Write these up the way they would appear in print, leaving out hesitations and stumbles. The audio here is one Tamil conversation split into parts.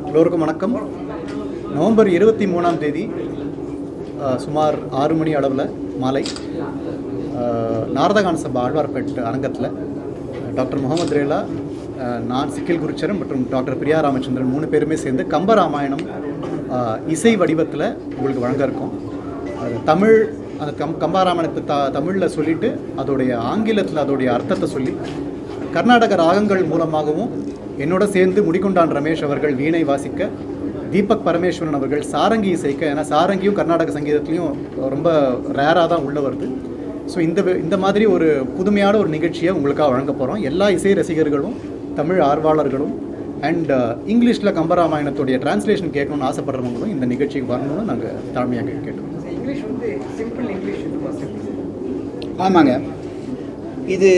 எல்லோருக்கும் வணக்கம். நவம்பர் 23ஆம் தேதி சுமார் 6 மணி அளவில் மாலை நாரதகான சபா ஆழ்வார்பேட் அரங்கத்தில் டாக்டர் முகமது ரேலா, நான் சிக்கில் குருச்சரன் மற்றும் டாக்டர் பிரியா ராமச்சந்திரன் 3 பேருமே சேர்ந்து கம்பராமாயணம் இசை வடிவத்தில் உங்களுக்கு வழங்க இருக்கோம். அது தமிழ், அந்த கம்பராமாயணத்தை தமிழில் சொல்லிவிட்டு அதோடைய ஆங்கிலத்தில் அதோடைய அர்த்தத்தை சொல்லி கர்நாடக ராகங்கள் மூலமாகவும் என்னோட சேர்ந்து முடிகொண்டான் ரமேஷ் அவர்கள் வீணை வாசிக்க, தீபக் பரமேஸ்வரன் அவர்கள் சாரங்கி இசைக்க. ஏன்னா சாரங்கியும் கர்நாடக சங்கீதத்துலேயும் ரொம்ப ரேராக தான் உள்ள வருது. ஸோ இந்த மாதிரி ஒரு புதுமையான ஒரு நிகழ்ச்சியை உங்களுக்காக வழங்க போகிறோம். எல்லா இசை ரசிகர்களும், தமிழ் ஆர்வலர்களும் அண்ட் இங்கிலீஷில் கம்பராமாயணத்துடைய டிரான்ஸ்லேஷன் கேட்கணும்னு ஆசைப்படுறவங்களும் இந்த நிகழ்ச்சிக்கு வரணும்னு நாங்கள் தாழ்மையாக கேட்டோம். இங்கிலீஷ் வந்து சிம்பிள் இங்கிலீஷ். ஆமாங்க, இது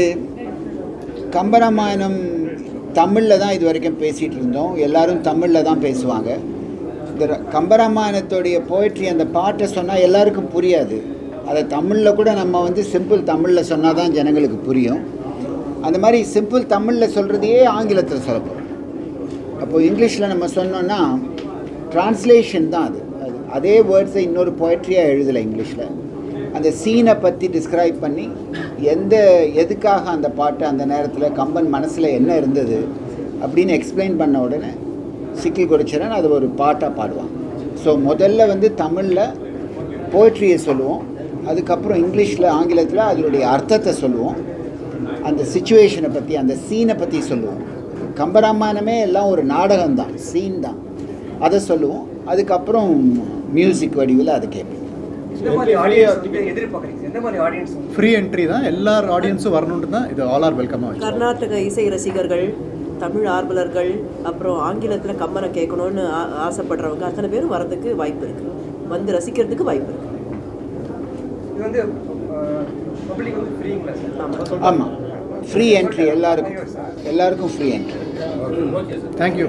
கம்பராமாயணம் தமிழில் தான் இது வரைக்கும் பேசிகிட்டு இருந்தோம். எல்லோரும் தமிழில் தான் பேசுவாங்க. இந்த கம்பராமாயணத்துடைய போய்ட்ரி, அந்த பாட்டை சொன்னால் எல்லாருக்கும் புரியாது. அதை தமிழில் கூட நம்ம வந்து சிம்பிள் தமிழில் சொன்னால் தான் ஜனங்களுக்கு புரியும். அந்த மாதிரி சிம்பிள் தமிழில் சொல்கிறதையே ஆங்கிலத்தில் சொல்லப்போம். அப்போது இங்கிலீஷில் நம்ம சொன்னோன்னா ட்ரான்ஸ்லேஷன் தான் அது. அதே வேர்ட்ஸை இன்னொரு போய்ட்ரியாக எழுதலை இங்கிலீஷில். அந்த சீனை பற்றி டிஸ்கிரைப் பண்ணி எதுக்காக அந்த பாட்டு அந்த நேரத்தில் கம்பன் மனசில் என்ன இருந்தது அப்படின்னு எக்ஸ்பிளைன் பண்ண உடனே சிக்கில் குருச்சரன் அது ஒரு பாட்டாக பாடுவான். ஸோ முதல்ல வந்து தமிழில் போய்ட்ரியை சொல்லுவோம், அதுக்கப்புறம் இங்கிலீஷில் ஆங்கிலத்தில் அதனுடைய அர்த்தத்தை சொல்லுவோம், அந்த சிச்சுவேஷனை பற்றி அந்த சீனை பற்றி சொல்லுவோம். கம்பராமாயணமே எல்லாம் ஒரு நாடகம்தான், சீன் தான், அதை சொல்லுவோம். அதுக்கப்புறம் மியூசிக் வடிவில் அதை கேட்போம். ஃப்ரீ என்ட்ரி தான், எல்லா ஆடியன்ஸும் வரணுன்ட்டு தான் இது ஆல் ஆர் வெல்கமாக. கர்நாடக இசை ரசிகர்கள், தமிழ் ஆர்வலர்கள், அப்புறம் ஆங்கிலத்தில் கம்பனை கேட்கணும்னு ஆசைப்படுறவங்க அத்தனை பேரும் வரதுக்கு வாய்ப்பு இருக்குது, வந்து ரசிக்கிறதுக்கு வாய்ப்பு இருக்குது. ஆமாம், ஃப்ரீ என்ட்ரி, எல்லாருக்கும் ஃப்ரீ என்ட்ரி. தேங்க்யூ.